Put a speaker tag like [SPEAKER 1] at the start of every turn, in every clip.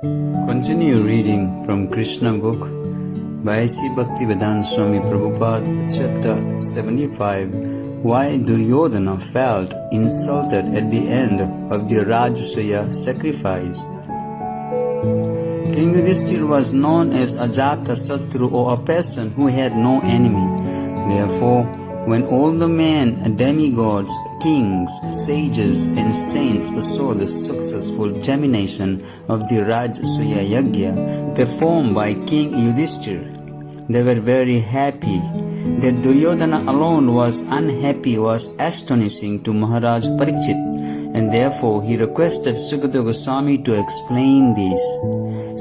[SPEAKER 1] Continue reading from Krishna book by Sri Bhaktivedanta Swami Prabhupada, chapter 75, Why Duryodhana felt insulted at the end of the Rajasuya sacrifice. King Yudhishthira was known as Ajata Satru, or a person who had no enemy. Therefore, when all the men, demigods, kings, sages and saints saw the successful termination of the Rajasuya Yajna performed by King Yudhishthira, they were very happy. That Duryodhana alone was unhappy was astonishing to Maharaj Parikshit, and therefore he requested Sukadeva Goswami to explain this.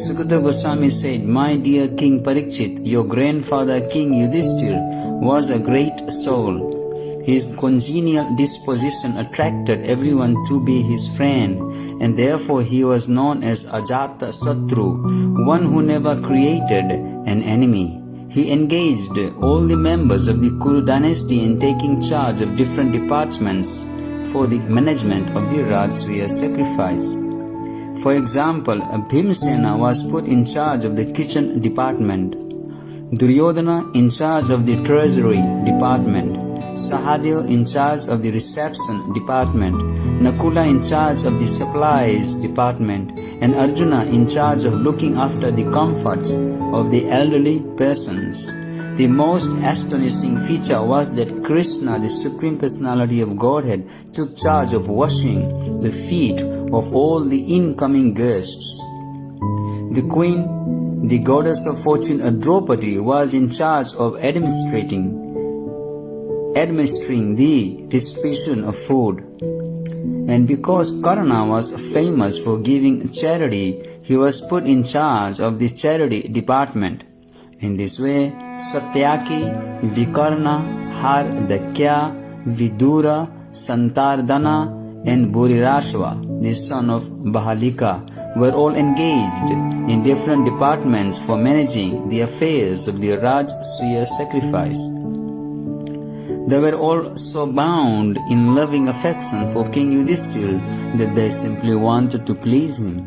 [SPEAKER 1] Sukadeva Goswami said, "My dear King Parikshit, your grandfather King Yudhishthira was a great soul. His congenial disposition attracted everyone to be his friend, and therefore he was known as Ajata Satru, one who never created an enemy. He engaged all the members of the Kuru dynasty in taking charge of different departments for the management of the Rajasuya sacrifice. For example, Bhimsena was put in charge of the kitchen department, Duryodhana in charge of the treasury department, Sahadev in charge of the reception department, Nakula in charge of the supplies department, and Arjuna in charge of looking after the comforts of the elderly persons." The most astonishing feature was that Krishna, the Supreme Personality of Godhead, took charge of washing the feet of all the incoming guests. The queen, the goddess of fortune Draupadi, was in charge of administering the distribution of food. And because Karna was famous for giving charity, he was put in charge of the charity department. In this way, Satyaki, Vikarna, Hardakya, Vidura, Santardana, and Burirashva, the son of Bahalika, were all engaged in different departments for managing the affairs of the Rajasuya sacrifice. They were all so bound in loving affection for King Yudhishthira that they simply wanted to please him.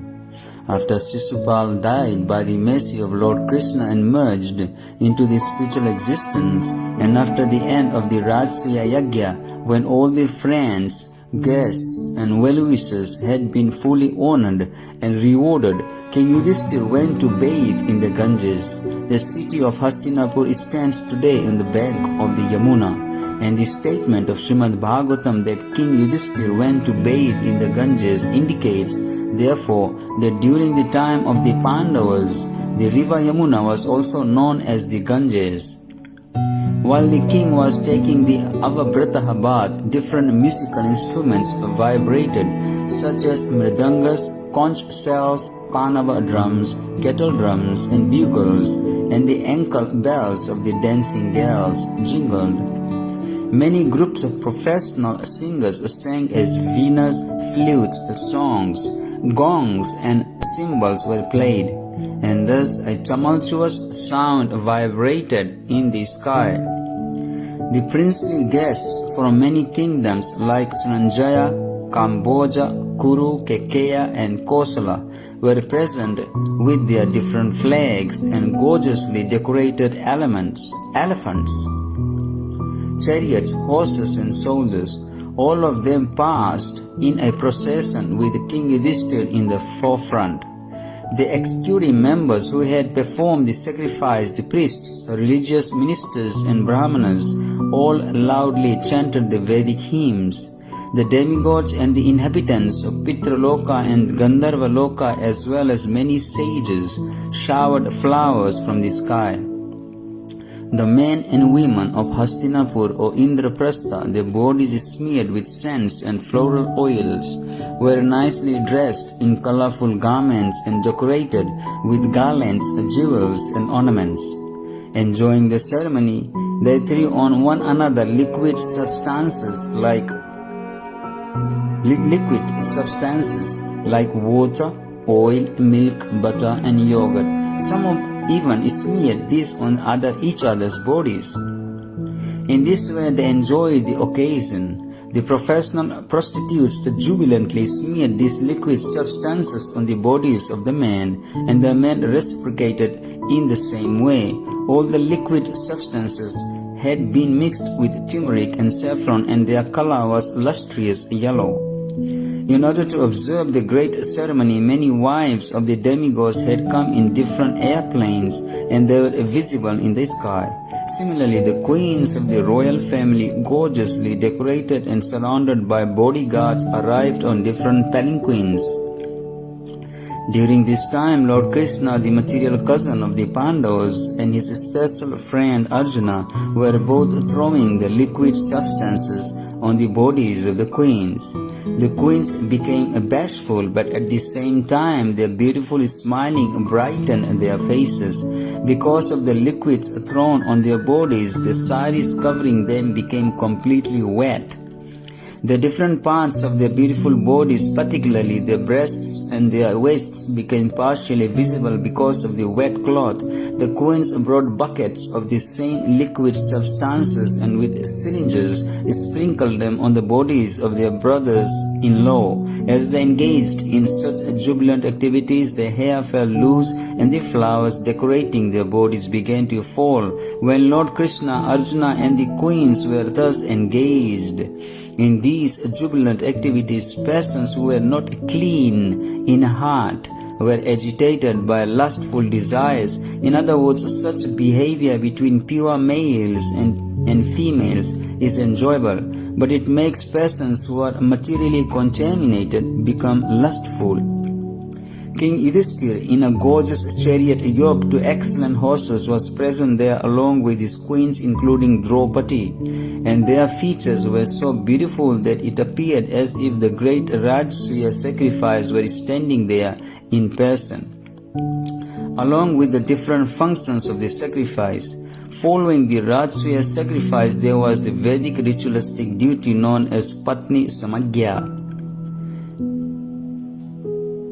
[SPEAKER 1] After Shishupal died by the mercy of Lord Krishna and merged into the spiritual existence, and after the end of the Rajasuya Yajna, when all the friends, guests and well-wishers had been fully honored and rewarded, King Yudhishthira went to bathe in the Ganges. The city of Hastinapur stands today on the bank of the Yamuna, and the statement of Srimad Bhagavatam that King Yudhishthira went to bathe in the Ganges indicates, therefore, that during the time of the Pandavas, the river Yamuna was also known as the Ganges. While the king was taking the Avabrataha bath, different musical instruments vibrated, such as mridangas, conch shells, panava drums, kettle drums, and bugles, and the ankle bells of the dancing girls jingled. Many groups of professional singers sang as venas, flutes, songs, gongs, and cymbals were played, and thus a tumultuous sound vibrated in the sky. The princely guests from many kingdoms like Sanjaya, Kamboja, Kuru, Kekeya, and Kosala were present with their different flags and gorgeously decorated elephants, chariots, horses, and soldiers. All of them passed in a procession with King Yudhishthira in the forefront. The executive members who had performed the sacrifice, the priests, religious ministers, and brahmanas, all loudly chanted the Vedic hymns. The demigods and the inhabitants of Pitraloka and Gandharva Loka, as well as many sages, showered flowers from the sky. The men and women of Hastinapur or Indraprastha, their bodies smeared with scents and floral oils, were nicely dressed in colorful garments and decorated with garlands, jewels, and ornaments. Enjoying the ceremony, they threw on one another liquid substances like water, oil, milk, butter, and yogurt. Some of even smeared these on each other's bodies. In this way they enjoyed the occasion. The professional prostitutes jubilantly smeared these liquid substances on the bodies of the men, and the men reciprocated in the same way. All the liquid substances had been mixed with turmeric and saffron, and their color was lustrous yellow. In order to observe the great ceremony, many wives of the demigods had come in different airplanes, and they were visible in the sky. Similarly, the queens of the royal family, gorgeously decorated and surrounded by bodyguards, arrived on different palanquins. During this time, Lord Krishna, the material cousin of the Pandavas, and his special friend Arjuna were both throwing the liquid substances on the bodies of the queens. The queens became bashful, but at the same time their beautiful smiling brightened their faces. Because of the liquids thrown on their bodies, the saris covering them became completely wet. The different parts of their beautiful bodies, particularly their breasts and their waists, became partially visible because of the wet cloth. The queens brought buckets of the same liquid substances and with syringes sprinkled them on the bodies of their brothers-in-law. As they engaged in such jubilant activities, their hair fell loose and the flowers decorating their bodies began to fall. When Lord Krishna, Arjuna and the queens were thus engaged in these jubilant activities, persons who were not clean in heart were agitated by lustful desires. In other words, such behavior between pure males and females is enjoyable, but it makes persons who are materially contaminated become lustful. King Yudhishthir, in a gorgeous chariot yoked to excellent horses, was present there along with his queens, including Draupadi, and their features were so beautiful that it appeared as if the great Rajasuya sacrifice were standing there in person. Along with the different functions of the sacrifice, following the Rajasuya sacrifice, there was the Vedic ritualistic duty known as Patni Samagya.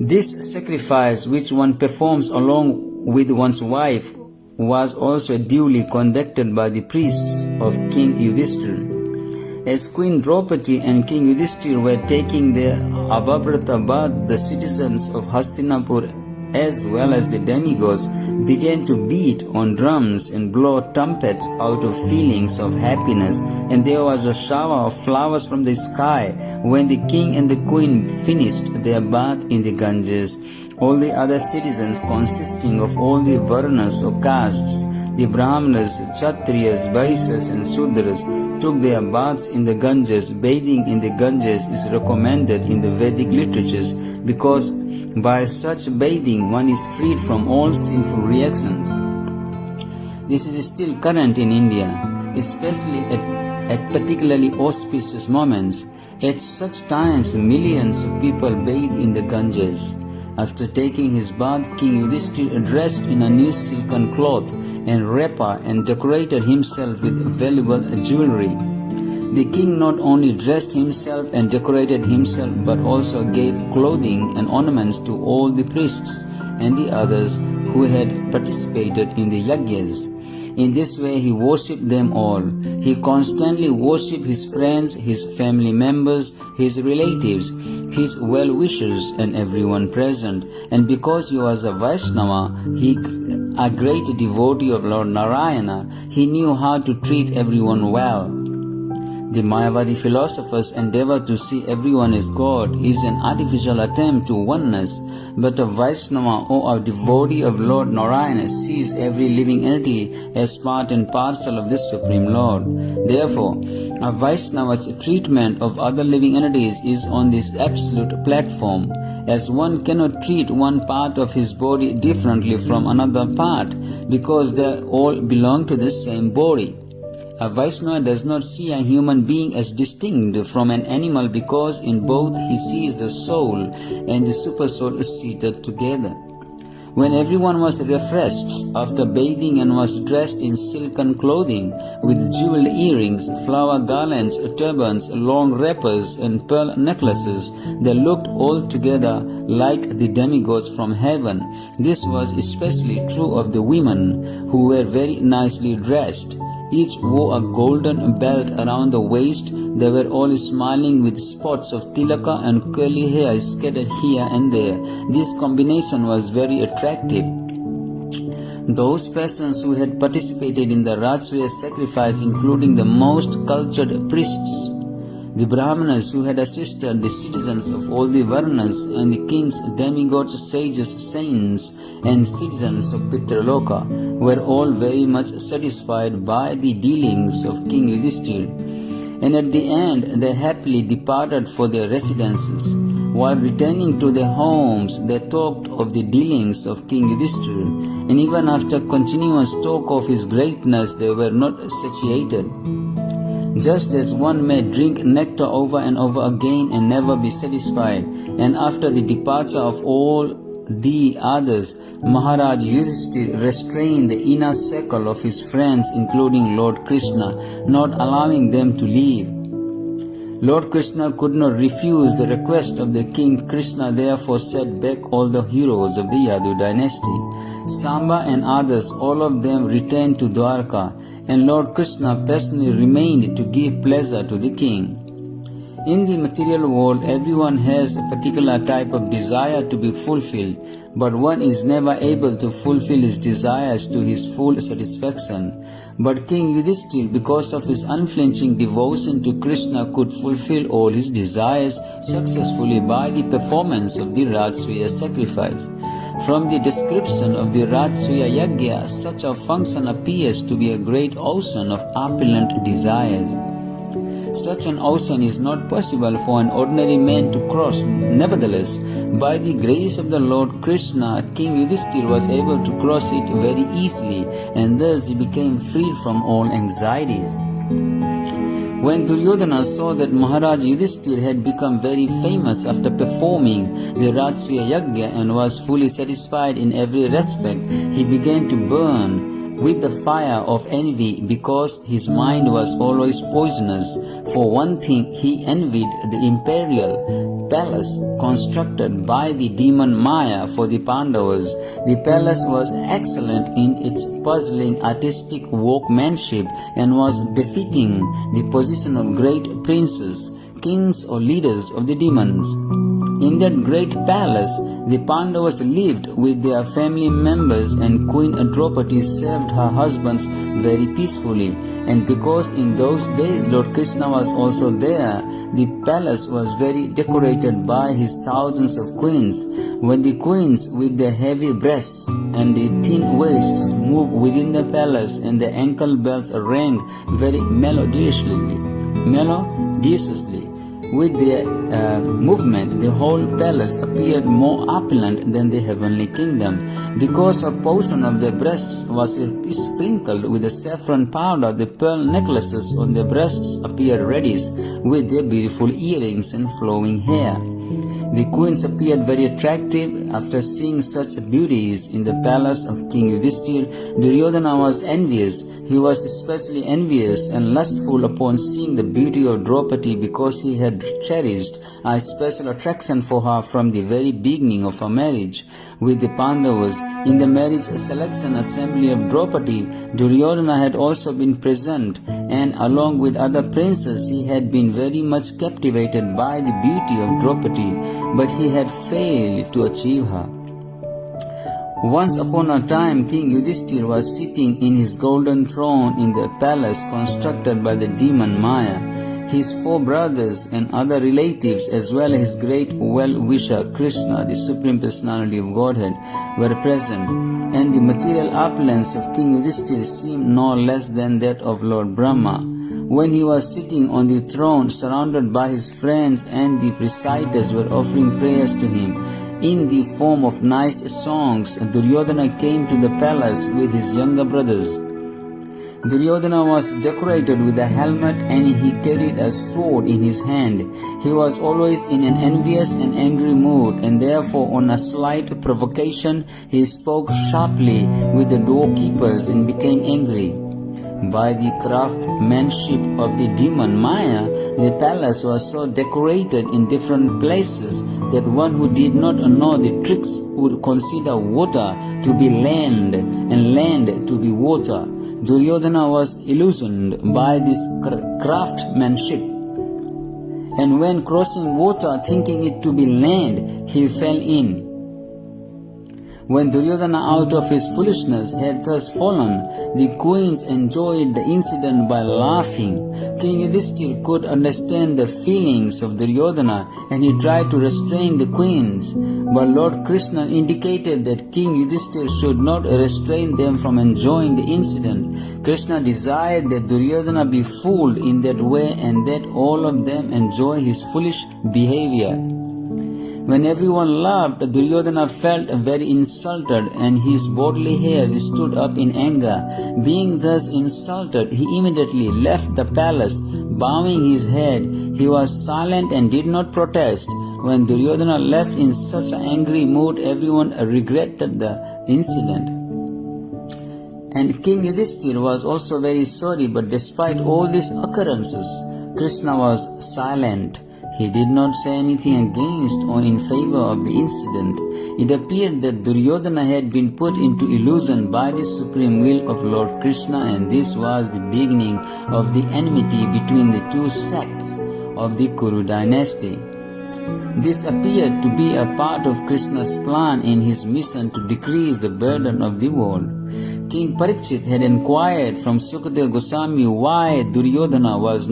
[SPEAKER 1] This sacrifice, which one performs along with one's wife, was also duly conducted by the priests of King Yudhishthir. As Queen Draupadi and King Yudhishthir were taking their Avabrata bath, the citizens of Hastinapur as well as the demigods began to beat on drums and blow trumpets out of feelings of happiness, and there was a shower of flowers from the sky when the king and the queen finished their bath in the Ganges. All the other citizens, consisting of all the varnas or castes, the Brahmanas, Kshatriyas, Vaishyas and Sudras, took their baths in the Ganges. Bathing in the Ganges is recommended in the Vedic literatures because by such bathing one is freed from all sinful reactions. This is still current in India, especially at particularly auspicious moments. At such times, millions of people bathe in the Ganges. After taking his bath, King Yudhishthir dressed in a new silken cloth and wrapper and decorated himself with valuable jewelry. The king not only dressed himself and decorated himself, but also gave clothing and ornaments to all the priests and the others who had participated in the yajnas. In this way he worshipped them all. He constantly worshipped his friends, his family members, his relatives, his well-wishers and everyone present. And because he was a Vaishnava, a great devotee of Lord Narayana, he knew how to treat everyone well. The Mayavadi philosophers endeavor to see everyone as God is an artificial attempt to oneness, but a Vaishnava or a devotee of Lord Narayana sees every living entity as part and parcel of the Supreme Lord. Therefore, a Vaishnava's treatment of other living entities is on this absolute platform, as one cannot treat one part of his body differently from another part, because they all belong to the same body. A Vaishnava does not see a human being as distinct from an animal because in both he sees the soul and the supersoul seated together. When everyone was refreshed after bathing and was dressed in silken clothing with jeweled earrings, flower garlands, turbans, long wrappers and pearl necklaces, they looked altogether like the demigods from heaven. This was especially true of the women, who were very nicely dressed. Each wore a golden belt around the waist. They were all smiling with spots of tilaka and curly hair scattered here and there. This combination was very attractive. Those persons who had participated in the Rajsvaya sacrifice, including the most cultured priests, the Brahmanas who had assisted the citizens of all the Varnas, and the kings, demigods, sages, saints, and citizens of Pitraloka, were all very much satisfied by the dealings of King Yudhishthira. And at the end they happily departed for their residences. While returning to their homes, they talked of the dealings of King Yudhishthira, and even after continuous talk of his greatness, they were not satiated. Just as one may drink nectar over and over again and never be satisfied, and after the departure of all the others, Maharaj Yudhishthira restrained the inner circle of his friends, including Lord Krishna, not allowing them to leave. Lord Krishna could not refuse the request of the king. Krishna therefore sent back all the heroes of the Yadu dynasty. Samba and others, all of them returned to Dwarka, and Lord Krishna personally remained to give pleasure to the king. In the material world, everyone has a particular type of desire to be fulfilled, but one is never able to fulfill his desires to his full satisfaction. But King Yudhishthira, because of his unflinching devotion to Krishna, could fulfill all his desires successfully by the performance of the Rajsvaya sacrifice. From the description of the Rajsvaya Yajna, such a function appears to be a great ocean of opulent desires. Such an ocean is not possible for an ordinary man to cross. Nevertheless, by the grace of the Lord Krishna, King Yudhishthira was able to cross it very easily, and thus he became freed from all anxieties. When Duryodhana saw that Maharaj Yudhishthira had become very famous after performing the Rajsvaya Yajna and was fully satisfied in every respect, he began to burn with the fire of envy, because his mind was always poisonous. For one thing, he envied the imperial palace constructed by the demon Maya for the Pandavas. The palace was excellent in its puzzling artistic workmanship and was befitting the position of great princes, kings or leaders of the demons. In that great palace, the Pandavas lived with their family members, and Queen Draupadi served her husbands very peacefully. And because in those days Lord Krishna was also there, the palace was very decorated by his thousands of queens. When the queens with their heavy breasts and the thin waists moved within the palace, and their ankle belts rang very melodiously. With their movement, the whole palace appeared more opulent than the heavenly kingdom. Because a portion of their breasts was sprinkled with the saffron powder, the pearl necklaces on their breasts appeared reddish with their beautiful earrings and flowing hair. The queens appeared very attractive. After seeing such beauties in the palace of King Yudhishthira, Duryodhana was envious. He was especially envious and lustful upon seeing the beauty of Draupadi, because he had cherished a special attraction for her from the very beginning of her marriage with the Pandavas. In the marriage selection assembly of Draupadi, Duryodhana had also been present, and along with other princes he had been very much captivated by the beauty of Draupadi, but he had failed to achieve her. Once upon a time, King Yudhishthira was sitting in his golden throne in the palace constructed by the demon Maya. His 4 brothers and other relatives, as well as his great well-wisher Krishna, the Supreme Personality of Godhead, were present, and the material opulence of King Yudhishthira seemed no less than that of Lord Brahma. When he was sitting on the throne, surrounded by his friends, and the reciters were offering prayers to him in the form of nice songs, Duryodhana came to the palace with his younger brothers. Duryodhana was decorated with a helmet, and he carried a sword in his hand. He was always in an envious and angry mood, and therefore on a slight provocation he spoke sharply with the doorkeepers and became angry. By the craftsmanship of the demon Maya, the palace was so decorated in different places that one who did not know the tricks would consider water to be land and land to be water. Duryodhana was illusioned by this craftsmanship, and when crossing water thinking it to be land, he fell in. When Duryodhana out of his foolishness had thus fallen, the queens enjoyed the incident by laughing. King Yudhishthira could understand the feelings of Duryodhana and he tried to restrain the queens. But Lord Krishna indicated that King Yudhishthira should not restrain them from enjoying the incident. Krishna desired that Duryodhana be fooled in that way and that all of them enjoy his foolish behavior. When everyone laughed, Duryodhana felt very insulted and his bodily hairs stood up in anger. Being thus insulted, he immediately left the palace. Bowing his head, he was silent and did not protest. When Duryodhana left in such an angry mood, everyone regretted the incident. And King Yudhishthira was also very sorry, but despite all these occurrences, Krishna was silent. He did not say anything against or in favor of the incident. It appeared that Duryodhana had been put into illusion by the supreme will of Lord Krishna, and this was the beginning of the enmity between the two sects of the Kuru dynasty. This appeared to be a part of Krishna's plan in his mission to decrease the burden of the world. King Parikshit had inquired from Sukadeva Goswami why Duryodhana was